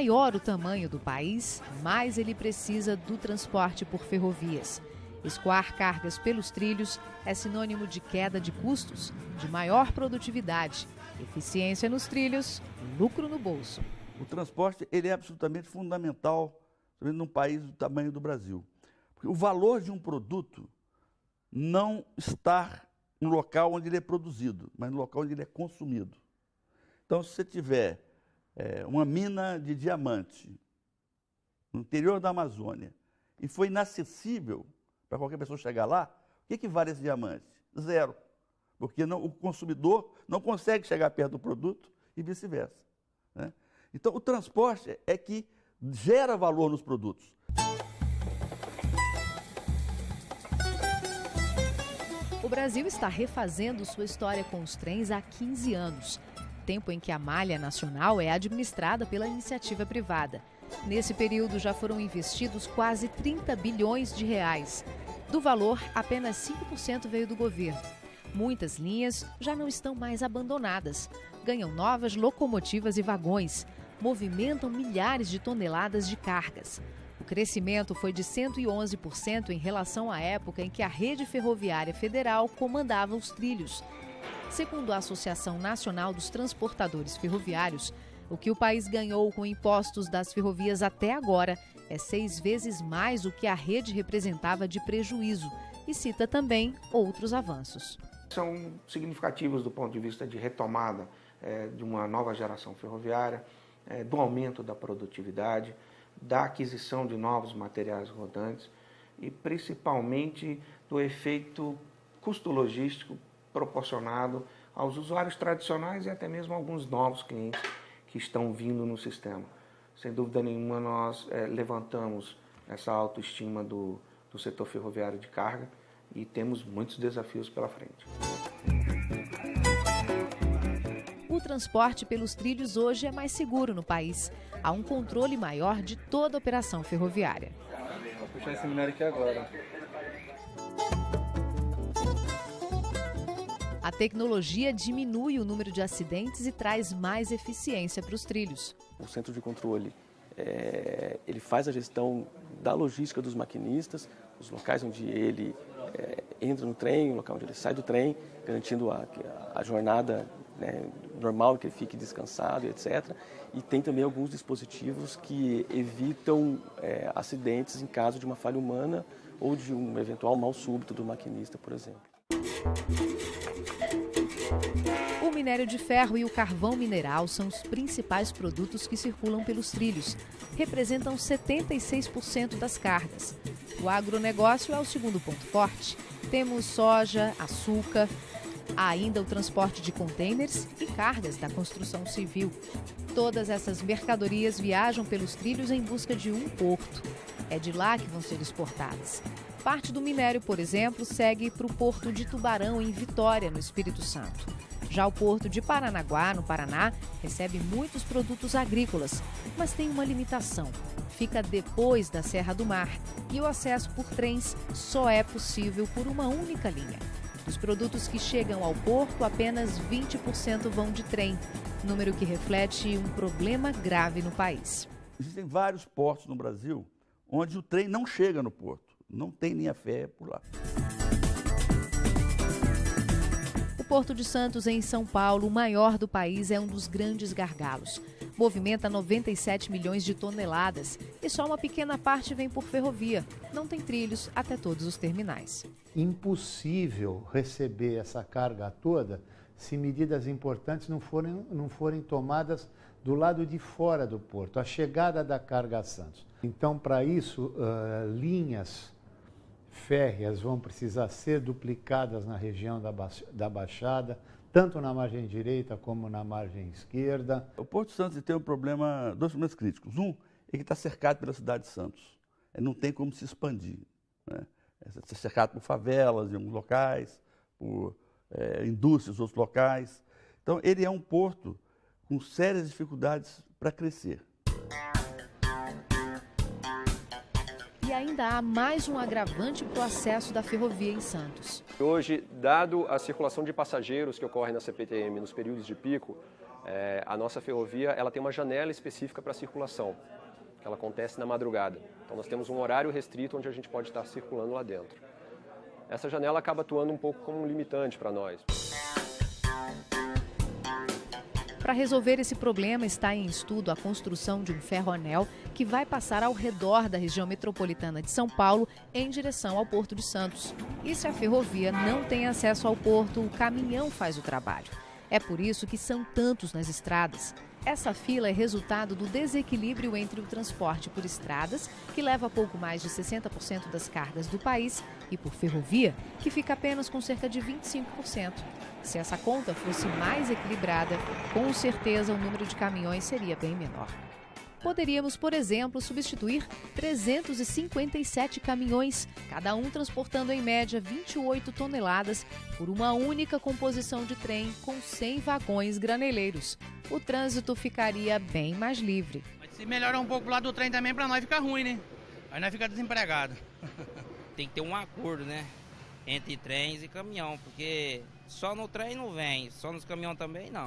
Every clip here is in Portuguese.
maior o tamanho do país, mais ele precisa do transporte por ferrovias. Escoar cargas pelos trilhos é sinônimo de queda de custos, de maior produtividade, eficiência nos trilhos, lucro no bolso. O transporte ele é absolutamente fundamental num país do tamanho do Brasil. Porque o valor de um produto não está no local onde ele é produzido, mas no local onde ele é consumido. Então, se você tiver uma mina de diamante no interior da Amazônia e foi inacessível para qualquer pessoa chegar lá, o que vale esse diamante? Zero. Porque o consumidor não consegue chegar perto do produto e vice-versa, né? Então, o transporte é que gera valor nos produtos. O Brasil está refazendo sua história com os trens há 15 anos, tempo em que a malha nacional é administrada pela iniciativa privada. Nesse período já foram investidos quase 30 bilhões de reais. Do valor, apenas 5% veio do governo. Muitas linhas já não estão mais abandonadas. Ganham novas locomotivas e vagões. Movimentam milhares de toneladas de cargas. O crescimento foi de 111% em relação à época em que a Rede Ferroviária Federal comandava os trilhos. Segundo a Associação Nacional dos Transportadores Ferroviários, o que o país ganhou com impostos das ferrovias até agora é 6 vezes mais o que a rede representava de prejuízo e cita também outros avanços. São significativos do ponto de vista de retomada de uma nova geração ferroviária, do aumento da produtividade, da aquisição de novos materiais rodantes e principalmente do efeito custo-logístico proporcionado aos usuários tradicionais e até mesmo alguns novos clientes que estão vindo no sistema. Sem dúvida nenhuma, nós levantamos essa autoestima do setor ferroviário de carga e temos muitos desafios pela frente. O transporte pelos trilhos hoje é mais seguro no país. Há um controle maior de toda a operação ferroviária. Vou puxar esse minério aqui agora. A tecnologia diminui o número de acidentes e traz mais eficiência para os trilhos. O centro de controle, ele faz a gestão da logística dos maquinistas, os locais onde ele entra no trem, o local onde ele sai do trem, garantindo a jornada, né, normal, que ele fique descansado, etc. E tem também alguns dispositivos que evitam acidentes em caso de uma falha humana ou de um eventual mal súbito do maquinista, por exemplo. O minério de ferro e o carvão mineral são os principais produtos que circulam pelos trilhos. Representam 76% das cargas. O agronegócio é o segundo ponto forte. Temos soja, açúcar, há ainda o transporte de contêineres e cargas da construção civil. Todas essas mercadorias viajam pelos trilhos em busca de um porto. É de lá que vão ser exportadas. Parte do minério, por exemplo, segue para o porto de Tubarão, em Vitória, no Espírito Santo. Já o porto de Paranaguá, no Paraná, recebe muitos produtos agrícolas, mas tem uma limitação. Fica depois da Serra do Mar e o acesso por trens só é possível por uma única linha. Dos produtos que chegam ao porto, apenas 20% vão de trem, número que reflete um problema grave no país. Existem vários portos no Brasil onde o trem não chega no porto. Não tem linha férrea por lá. O Porto de Santos, em São Paulo, o maior do país, é um dos grandes gargalos. Movimenta 97 milhões de toneladas e só uma pequena parte vem por ferrovia. Não tem trilhos até todos os terminais. Impossível receber essa carga toda se medidas importantes não forem tomadas do lado de fora do porto, a chegada da carga a Santos. Então, para isso, linhas férreas vão precisar ser duplicadas na região da Baixada, tanto na margem direita como na margem esquerda. O Porto de Santos tem dois problemas críticos. Um é que está cercado pela cidade de Santos. Não tem como se expandir, né? Está cercado por favelas em alguns locais, por indústrias em outros locais. Então, ele é um porto com sérias dificuldades para crescer. E ainda há mais um agravante para o acesso da ferrovia em Santos. Hoje, dado a circulação de passageiros que ocorre na CPTM nos períodos de pico, A nossa ferrovia ela tem uma janela específica para circulação, que ela acontece na madrugada. Então nós temos um horário restrito onde a gente pode estar circulando lá dentro. Essa janela acaba atuando um pouco como um limitante para nós. Para resolver esse problema, está em estudo a construção de um ferro-anel que vai passar ao redor da região metropolitana de São Paulo em direção ao Porto de Santos. E se a ferrovia não tem acesso ao porto, o caminhão faz o trabalho. É por isso que são tantos nas estradas. Essa fila é resultado do desequilíbrio entre o transporte por estradas, que leva pouco mais de 60% das cargas do país, e por ferrovia, que fica apenas com cerca de 25%. Se essa conta fosse mais equilibrada, com certeza o número de caminhões seria bem menor. Poderíamos, por exemplo, substituir 357 caminhões, cada um transportando em média 28 toneladas, por uma única composição de trem com 100 vagões graneleiros. O trânsito ficaria bem mais livre. Mas se melhorar um pouco o lado do trem também, para nós fica ruim, né? Aí nós fica desempregado. Tem que ter um acordo, né? Entre trens e caminhão, porque só no trem não vem, só nos caminhões também não.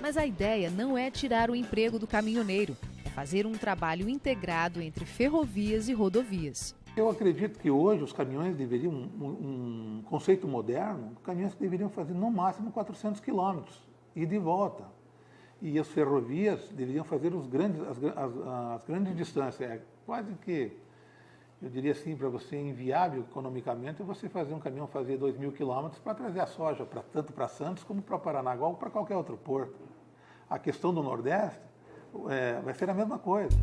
Mas a ideia não é tirar o emprego do caminhoneiro, é fazer um trabalho integrado entre ferrovias e rodovias. Eu acredito que hoje os caminhões deveriam, um conceito moderno, os caminhões deveriam fazer no máximo 400 quilômetros, ida e volta. E as ferrovias deveriam fazer as grandes distâncias. É quase que, eu diria assim, para você inviável economicamente, você fazer um caminhão fazer 2.000 quilômetros para trazer a soja, tanto para Santos como para Paranaguá ou para qualquer outro porto. A questão do Nordeste vai ser a mesma coisa.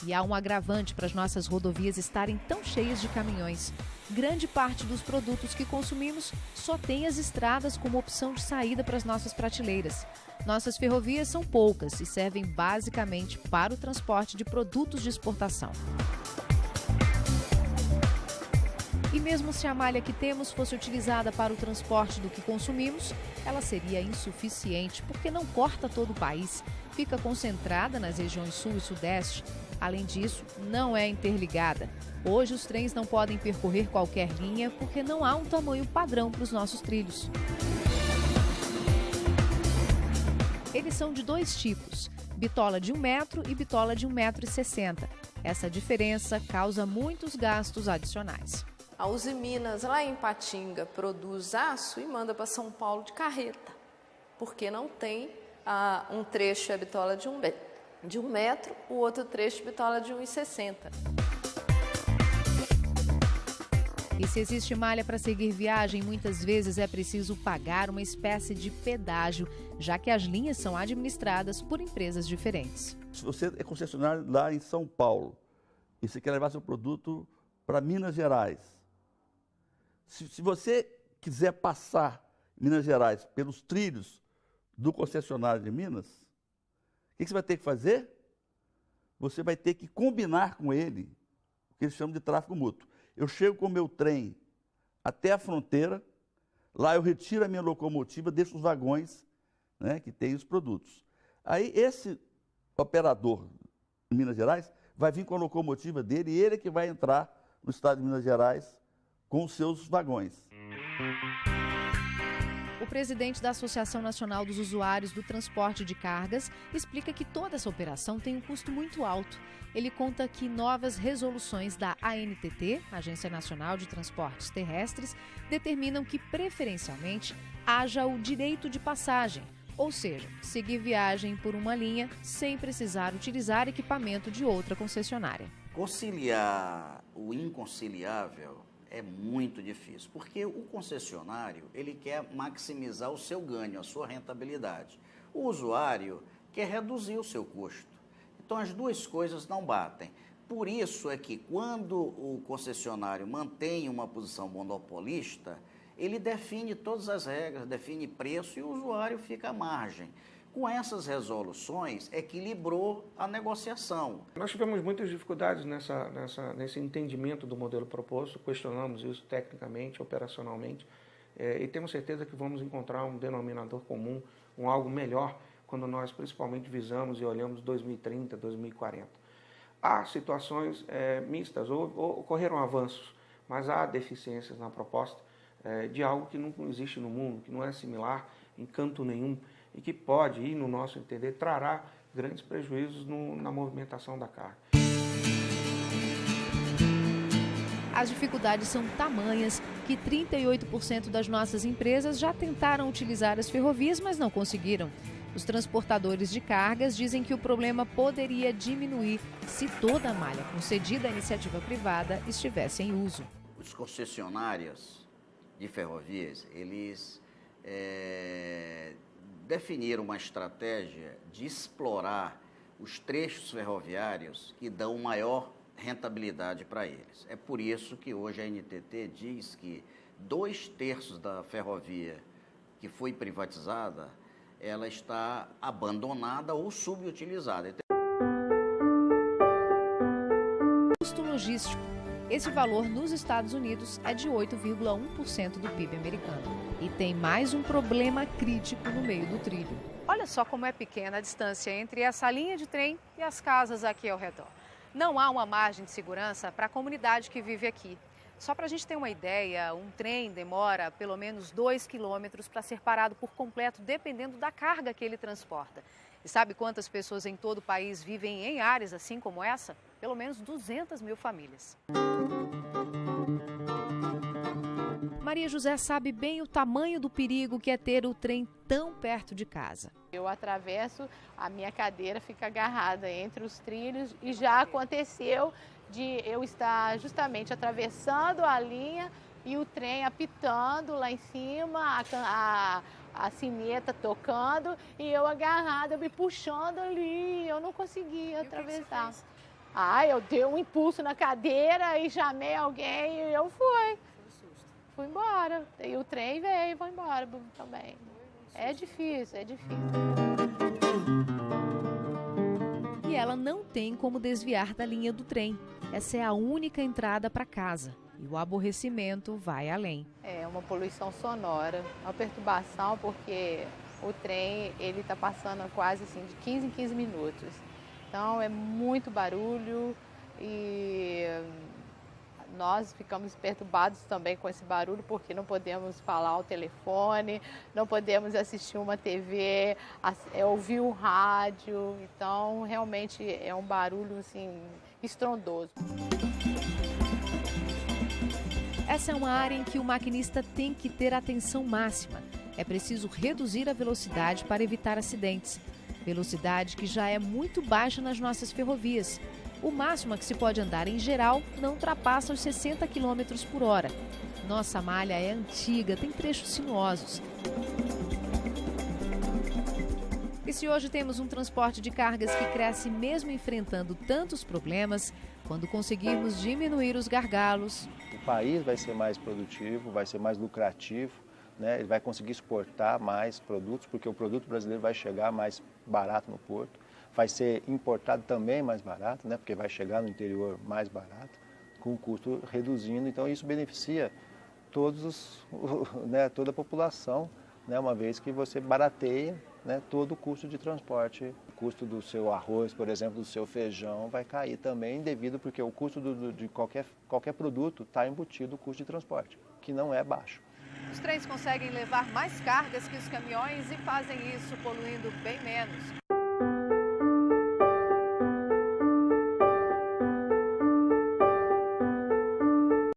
E há um agravante para as nossas rodovias estarem tão cheias de caminhões. Grande parte dos produtos que consumimos só tem as estradas como opção de saída para as nossas prateleiras. Nossas ferrovias são poucas e servem basicamente para o transporte de produtos de exportação. E mesmo se a malha que temos fosse utilizada para o transporte do que consumimos, ela seria insuficiente, porque não corta todo o país, fica concentrada nas regiões sul e sudeste. Além disso, não é interligada. Hoje os trens não podem percorrer qualquer linha porque não há um tamanho padrão para os nossos trilhos. Eles são de dois tipos, bitola de 1 metro e bitola de 1,60 m. Essa diferença causa muitos gastos adicionais. A Uzi Minas, lá em Ipatinga, produz aço e manda para São Paulo de carreta, porque não tem um trecho a bitola de 1 metro, o outro trecho bitola de 1,60 m. E se existe malha para seguir viagem, muitas vezes é preciso pagar uma espécie de pedágio, já que as linhas são administradas por empresas diferentes. Se você é concessionário lá em São Paulo e você quer levar seu produto para Minas Gerais, se você quiser passar Minas Gerais pelos trilhos do concessionário de Minas, o que você vai ter que fazer? Você vai ter que combinar com ele o que eles chamam de tráfego mútuo. Eu chego com o meu trem até a fronteira, lá eu retiro a minha locomotiva, deixo os vagões, né, que tem os produtos. Aí esse operador de Minas Gerais vai vir com a locomotiva dele e ele é que vai entrar no estado de Minas Gerais com os seus vagões. O presidente da Associação Nacional dos Usuários do Transporte de Cargas explica que toda essa operação tem um custo muito alto. Ele conta que novas resoluções da ANTT, Agência Nacional de Transportes Terrestres, determinam que, preferencialmente, haja o direito de passagem, ou seja, seguir viagem por uma linha sem precisar utilizar equipamento de outra concessionária. Conciliar o inconciliável é muito difícil, porque o concessionário ele quer maximizar o seu ganho, a sua rentabilidade. O usuário quer reduzir o seu custo. Então as duas coisas não batem. Por isso é que quando o concessionário mantém uma posição monopolista, ele define todas as regras, define preço e o usuário fica à margem. Com essas resoluções, equilibrou a negociação. Nós tivemos muitas dificuldades nesse entendimento do modelo proposto, questionamos isso tecnicamente, operacionalmente, e temos certeza que vamos encontrar um denominador comum, algo melhor, quando nós principalmente visamos e olhamos 2030, 2040. Há situações mistas, ocorreram avanços, mas há deficiências na proposta. de algo que não existe no mundo, que não é similar em canto nenhum e que pode, e no nosso entender, trará grandes prejuízos na movimentação da carga. As dificuldades são tamanhas que 38% das nossas empresas já tentaram utilizar as ferrovias, mas não conseguiram. Os transportadores de cargas dizem que o problema poderia diminuir se toda a malha concedida à iniciativa privada estivesse em uso. Os concessionários de ferrovias, eles definiram uma estratégia de explorar os trechos ferroviários que dão maior rentabilidade para eles. É por isso que hoje a NTT diz que 2/3 da ferrovia que foi privatizada, ela está abandonada ou subutilizada. Custo logístico. Esse valor nos Estados Unidos é de 8,1% do PIB americano. E tem mais um problema crítico no meio do trilho. Olha só como é pequena a distância entre essa linha de trem e as casas aqui ao redor. Não há uma margem de segurança para a comunidade que vive aqui. Só para a gente ter uma ideia, um trem demora pelo menos 2 quilômetros para ser parado por completo, dependendo da carga que ele transporta. E sabe quantas pessoas em todo o país vivem em áreas assim como essa? Pelo menos 200 mil famílias. Maria José sabe bem o tamanho do perigo que é ter o trem tão perto de casa. Eu atravesso, a minha cadeira fica agarrada entre os trilhos e já aconteceu de eu estar justamente atravessando a linha e o trem apitando lá em cima, a sineta tocando e eu agarrada, me puxando ali, eu não conseguia atravessar. Eu dei um impulso na cadeira e chamei alguém e eu fui. Fui embora. E o trem veio e foi embora também. É difícil, é difícil. E ela não tem como desviar da linha do trem. Essa é a única entrada para casa. E o aborrecimento vai além. É uma poluição sonora, uma perturbação, porque o trem ele está passando quase assim de 15 em 15 minutos. Então é muito barulho e nós ficamos perturbados também com esse barulho porque não podemos falar ao telefone, não podemos assistir uma TV, ouvir um rádio. Então realmente é um barulho assim estrondoso. Essa é uma área em que o maquinista tem que ter atenção máxima. É preciso reduzir a velocidade para evitar acidentes. Velocidade que já é muito baixa nas nossas ferrovias. O máximo a que se pode andar em geral não ultrapassa os 60 km por hora. Nossa malha é antiga, tem trechos sinuosos. E se hoje temos um transporte de cargas que cresce mesmo enfrentando tantos problemas, quando conseguirmos diminuir os gargalos... O país vai ser mais produtivo, vai ser mais lucrativo, né? Ele vai conseguir exportar mais produtos, porque o produto brasileiro vai chegar mais barato no porto. Vai ser importado também mais barato, né? Porque vai chegar no interior mais barato, com o custo reduzindo. Então isso beneficia toda a população, né? Uma vez que você barateia, né, todo o custo de transporte. O custo do seu arroz, por exemplo, do seu feijão vai cair também, devido porque o custo de qualquer produto está embutido o custo de transporte, que não é baixo. Os trens conseguem levar mais cargas que os caminhões e fazem isso poluindo bem menos.